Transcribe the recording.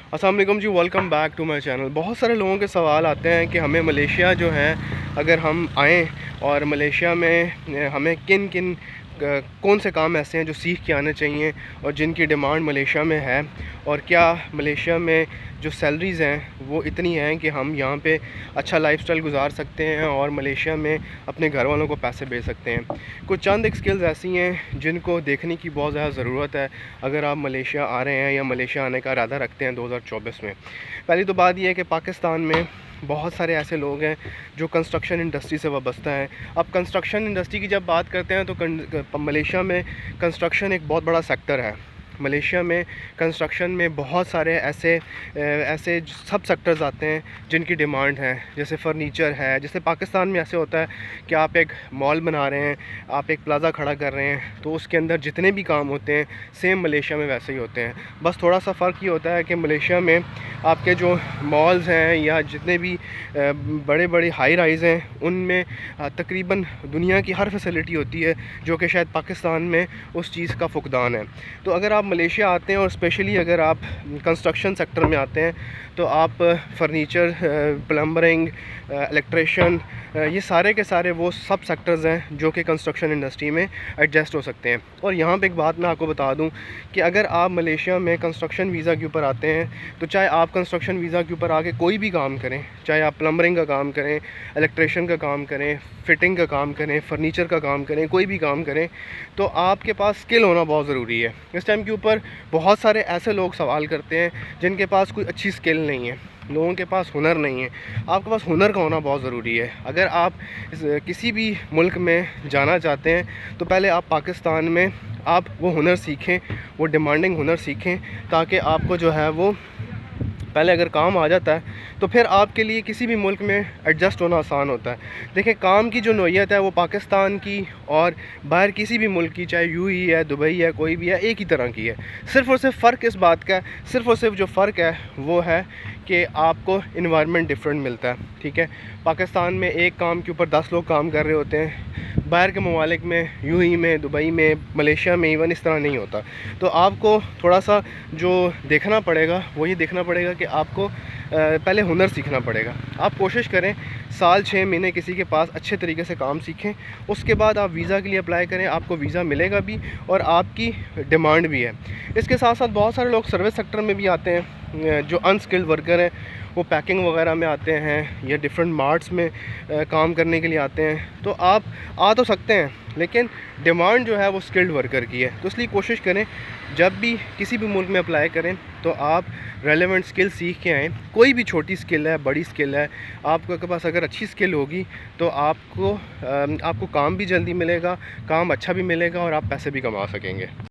अस्सलाम वालेकुम जी, welcome back to my channel. बहुत सारे लोगों के सवाल आते हैं कि हमें मलेशिया जो है अगर हम आएँ और मलेशिया में हमें किन किन कौन से काम ऐसे हैं जो सीख के आने चाहिए और जिनकी डिमांड मलेशिया में है, और क्या मलेशिया में जो सैलरीज़ हैं वो इतनी हैं कि हम यहाँ पे अच्छा लाइफस्टाइल गुजार सकते हैं और मलेशिया में अपने घर वालों को पैसे भेज सकते हैं। कुछ चंद एक स्किल्स ऐसी हैं जिनको देखने की बहुत ज़्यादा ज़रूरत है अगर आप मलेशिया आ रहे हैं या मलेशिया आने का इरादा रखते हैं 2024 में। पहली तो बात यह है कि पाकिस्तान में बहुत सारे ऐसे लोग हैं जो कंस्ट्रक्शन इंडस्ट्री से वाबस्ता हैं। अब कंस्ट्रक्शन इंडस्ट्री की जब बात करते हैं तो मलेशिया में कंस्ट्रक्शन एक बहुत बड़ा सेक्टर है। मलेशिया में कंस्ट्रक्शन में बहुत सारे ऐसे सब सेक्टर्स आते हैं जिनकी डिमांड है, जैसे फ़र्नीचर है। जैसे पाकिस्तान में ऐसे होता है कि आप एक मॉल बना रहे हैं, आप एक प्लाज़ा खड़ा कर रहे हैं, तो उसके अंदर जितने भी काम होते हैं सेम मलेशिया में वैसे ही होते हैं। बस थोड़ा सा फ़र्क ये होता है कि मलेशिया में आपके जो मॉल्स हैं या जितने भी बड़े बड़े हाई राइज़ हैं उनमें तकरीबन दुनिया की हर फैसिलिटी होती है जो कि शायद पाकिस्तान में उस चीज़ का फुकदान है। तो अगर आप मलेशिया आते हैं और स्पेशली अगर आप कंस्ट्रक्शन सेक्टर में आते हैं तो आप फर्नीचर, प्लम्बरिंग, इलेक्ट्रिशियन, ये सारे के सारे वो सब सेक्टर्स हैं जो कि कंस्ट्रक्शन इंडस्ट्री में एडजस्ट हो सकते हैं। और यहाँ पे एक बात मैं आपको बता दूँ कि अगर आप मलेशिया में कंस्ट्रक्शन वीज़ा के ऊपर आते हैं तो चाहे आप कंस्ट्रक्शन वीज़ा के ऊपर आके कोई भी काम करें, चाहे आप प्लम्बरिंग का काम करें, इलेक्ट्रिशियन का काम करें, फिटिंग का काम करें, फर्नीचर का काम करें, कोई भी काम करें, तो आपके पास स्किल होना बहुत ज़रूरी है। इस टाइम के ऊपर बहुत सारे ऐसे लोग सवाल करते हैं जिनके पास कोई अच्छी स्किल नहीं है, लोगों के पास हुनर नहीं है। आपके पास हुनर का होना बहुत ज़रूरी है। अगर आप किसी भी मुल्क में जाना चाहते हैं तो पहले आप पाकिस्तान में आप वो हुनर सीखें, वो डिमांडिंग हुनर सीखें, ताकि आपको जो है वो पहले अगर काम आ जाता है तो फिर आपके लिए किसी भी मुल्क में एडजस्ट होना आसान होता है। देखें, काम की जो नोयत है वो पाकिस्तान की और बाहर किसी भी मुल्क की, चाहे यूएई है, दुबई है, कोई भी है, एक ही तरह की है। सिर्फ़ और सिर्फ फ़र्क इस बात का है, सिर्फ़ और सिर्फ जो फ़र्क है वो है कि आपको इन्वायरमेंट डिफरेंट मिलता है। ठीक है, पाकिस्तान में एक काम के ऊपर 10 लोग काम कर रहे होते हैं, बाहर के ममालिक में, यूएई में, दुबई में, मलेशिया में इवन इस तरह नहीं होता। तो आपको थोड़ा सा जो देखना पड़ेगा वो ये देखना पड़ेगा कि आपको पहले हुनर सीखना पड़ेगा। आप कोशिश करें साल 6 महीने किसी के पास अच्छे तरीके से काम सीखें, उसके बाद आप वीज़ा के लिए अप्लाई करें, आपको वीज़ा मिलेगा भी और आपकी डिमांड भी है। इसके साथ साथ बहुत सारे लोग सर्विस सेक्टर में भी आते हैं, जो अनस्किल्ड वर्कर हैं, वो पैकिंग वगैरह में आते हैं या डिफरेंट मार्ट्स में काम करने के लिए आते हैं। तो आप आ तो सकते हैं लेकिन डिमांड जो है वो स्किल्ड वर्कर की है। तो इसलिए कोशिश करें जब भी किसी भी मुल्क में अप्लाई करें तो आप रेलेवेंट स्किल सीख के आएँ। कोई भी छोटी स्किल है, बड़ी स्किल है, आपके पास अगर अच्छी स्किल होगी तो आपको काम भी जल्दी मिलेगा, काम अच्छा भी मिलेगा और आप पैसे भी कमा सकेंगे।